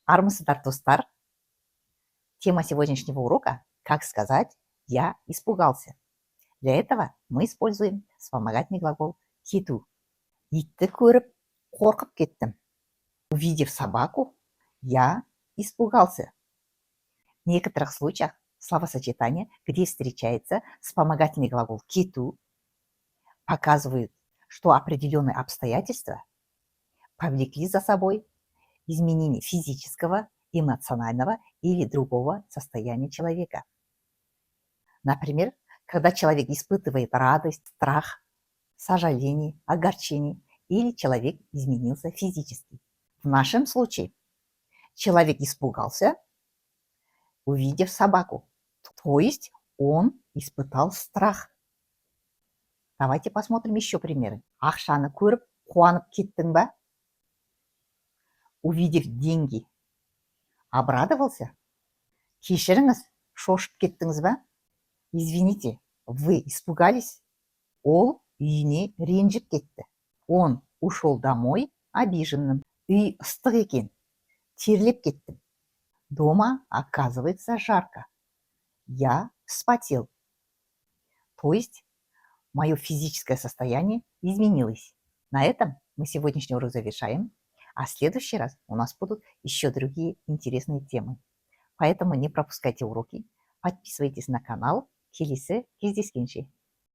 Армысыздар, достар. Тема сегодняшнего урока – как сказать «я испугался». Для этого мы используем вспомогательный глагол кету. Итті көріп, қорқып кеттім. Увидев собаку, я испугался. В некоторых случаях словосочетания, где встречается вспомогательный глагол кету, показывают, что определенные обстоятельства повлекли за собой изменение физического, эмоционального или другого состояния человека. Например, когда человек испытывает радость, страх, сожаление, огорчение или человек изменился физически. В нашем случае человек испугался, увидев собаку, то есть он испытал страх. Давайте посмотрим еще примеры. Ақшаны көріп, қуанып кеттің бе? Увидев деньги, обрадовался? Кешіріңіз, шошып кеттіңіз бе? Извините, вы испугались? Ол үйіне ренжіп кетті. Он ушел домой обиженным. Үй ыстық екен, терлеп кеттім. Дома оказывается жарко. Я вспотел. То есть мое физическое состояние изменилось. На этом мы сегодняшний урок завершаем, а в следующий раз у нас будут еще другие интересные темы. Поэтому не пропускайте уроки, подписывайтесь на канал. Келесі кездескенше.